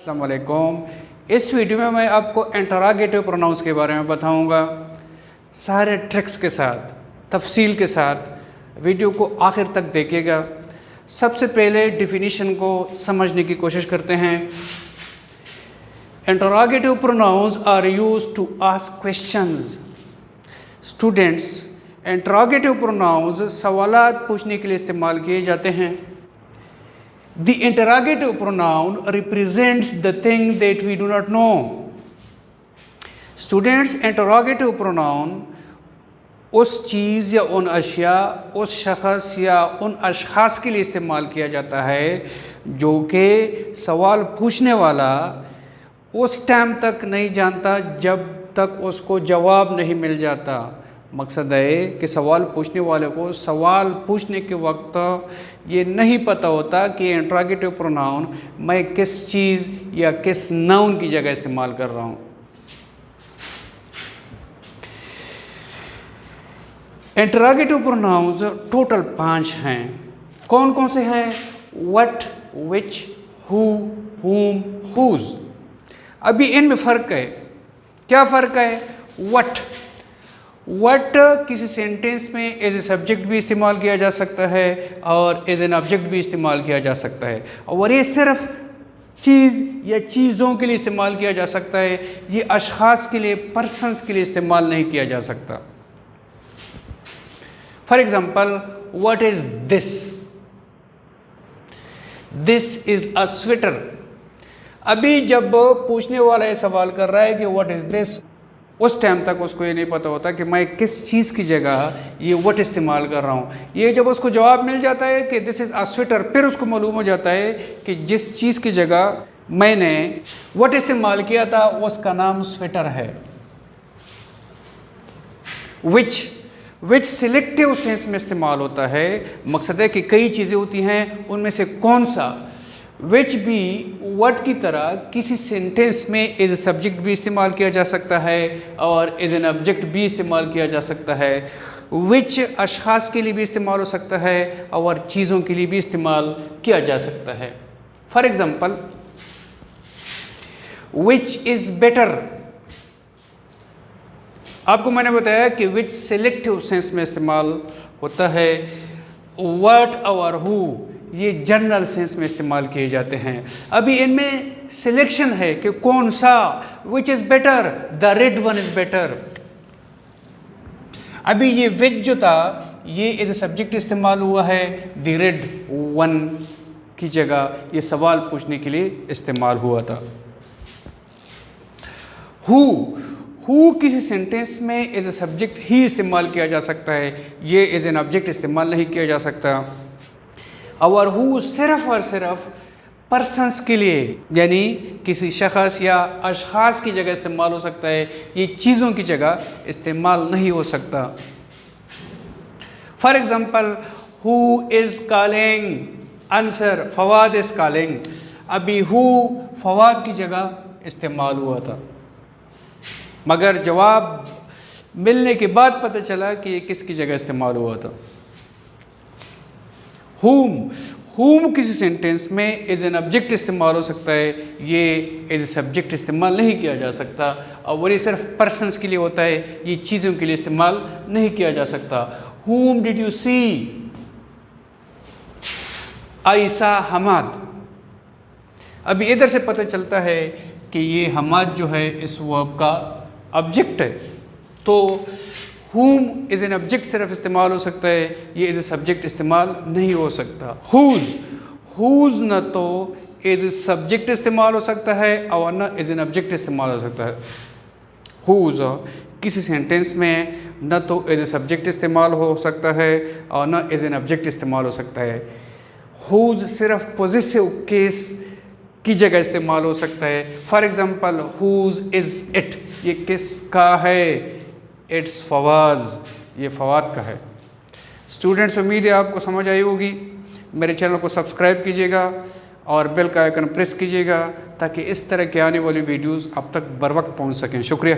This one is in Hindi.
अस्सलाम वालेकुम। इस वीडियो में मैं आपको इंटरोगेटिव प्रोनाउंस के बारे में बताऊंगा, सारे ट्रिक्स के साथ, तफसील के साथ। वीडियो को आखिर तक देखिएगा। सबसे पहले डिफिनीशन को समझने की कोशिश करते हैं। Interrogative pronouns are used to ask questions. Students, interrogative pronouns सवालात पूछने के लिए इस्तेमाल किए जाते हैं। The interrogative pronoun represents the thing that we do not know. Students, interrogative pronoun उस चीज़ या उन अशिया, उस शख्स या उन अशख़ास के लिए इस्तेमाल किया जाता है जो कि सवाल पूछने वाला उस टाइम तक नहीं जानता जब तक उसको जवाब नहीं मिल जाता। मकसद है कि सवाल पूछने वाले को सवाल पूछने के वक्त ये नहीं पता होता कि इंटरोगेटिव प्रोनाउन मैं किस चीज़ या किस नाउन की जगह इस्तेमाल कर रहा हूँ। इंटरोगेटिव प्रोनाउंस टोटल 5 हैं। कौन कौन से हैं? व्हाट, विच, हु, हुम, हुज। अभी इनमें फ़र्क है। क्या फ़र्क है? व्हाट किसी सेंटेंस में एज ए सब्जेक्ट भी इस्तेमाल किया जा सकता है और एज एन ऑब्जेक्ट भी इस्तेमाल किया जा सकता है, और ये सिर्फ चीज़ या चीज़ों के लिए इस्तेमाल किया जा सकता है। ये अशख़ास के लिए, पर्सन्स के लिए इस्तेमाल नहीं किया जा सकता। For example, what is this? This is a sweater. अभी जब पूछने वाला ये सवाल कर रहा है कि व्हाट इज़ दिस, उस टाइम तक उसको ये नहीं पता होता कि मैं किस चीज़ की जगह ये व्हाट इस्तेमाल कर रहा हूँ। ये जब उसको जवाब मिल जाता है कि दिस इज़ अ स्वेटर, फिर उसको मालूम हो जाता है कि जिस चीज़ की जगह मैंने व्हाट इस्तेमाल किया था उसका नाम स्वेटर है। विच सिलेक्टिव सेंस में इस्तेमाल होता है। मकसद है कि कई चीज़ें होती हैं, उनमें से कौन सा विच भी व्हाट की तरह किसी सेंटेंस में एज ए सब्जेक्ट भी इस्तेमाल किया जा सकता है और एज एन ऑब्जेक्ट भी इस्तेमाल किया जा सकता है। विच अशख़ास के लिए भी इस्तेमाल हो सकता है और चीज़ों के लिए भी इस्तेमाल किया जा सकता है। For example, which is better. आपको मैंने बताया कि विच सिलेक्टिव सेंस में इस्तेमाल होता है। व्हाट और हु ये जनरल सेंस में इस्तेमाल किए जाते हैं। अभी इनमें सिलेक्शन है कि कौन सा। Which is better? The red one is better. अभी ये विच जो था ये एज ए सब्जेक्ट इस्तेमाल हुआ है, द रेड वन की जगह ये सवाल पूछने के लिए इस्तेमाल हुआ था। हु किसी सेंटेंस में एज ए सब्जेक्ट ही इस्तेमाल किया जा सकता है, ये एज एन ऑब्जेक्ट इस्तेमाल नहीं किया जा सकता। और हु सिर्फ और सिर्फ पर्सन्स के लिए, यानी किसी शख्स या अशख़ास की जगह इस्तेमाल हो सकता है, ये चीज़ों की जगह इस्तेमाल नहीं हो सकता। For example, who is calling? Answer, Fawad is calling. अभी हु फवाद की जगह इस्तेमाल हुआ था, मगर जवाब मिलने के बाद पता चला कि ये किसकी जगह इस्तेमाल हुआ था। हुम किसी सेंटेंस में एज एन ऑब्जेक्ट इस्तेमाल हो सकता है, ये एज ए सब्जेक्ट इस्तेमाल नहीं किया जा सकता, और ये सिर्फ पर्सन्स के लिए होता है, ये चीज़ों के लिए इस्तेमाल नहीं किया जा सकता। हुम did you see? Ayesha Hammad. अभी इधर से पता चलता है कि ये हमाद जो है इस वर्ब का ऑब्जेक्ट है, तो whom इज़ एन ऑब्जेक्ट सिर्फ इस्तेमाल हो सकता है, ये एज ए सब्जेक्ट इस्तेमाल नहीं हो सकता। whose न तो एज ए सब्जेक्ट इस्तेमाल हो सकता है और न एज एन ऑब्जेक्ट इस्तेमाल हो सकता है। whose किसी सेंटेंस में न तो एज ए सब्जेक्ट इस्तेमाल हो सकता है और न एज एन ऑब्जेक्ट इस्तेमाल हो सकता है। whose सिर्फ पॉजिटिव केस की जगह इस्तेमाल हो सकता है। For example, whose is it? ये किसका है? इट्स फवाद, ये फवाद का है। स्टूडेंट्स, उम्मीद है आपको समझ आई होगी। मेरे चैनल को सब्सक्राइब कीजिएगा और बेल का आइकन प्रेस कीजिएगा ताकि इस तरह के आने वाली वीडियोस आप तक बर वक्त पहुंच सकें। शुक्रिया।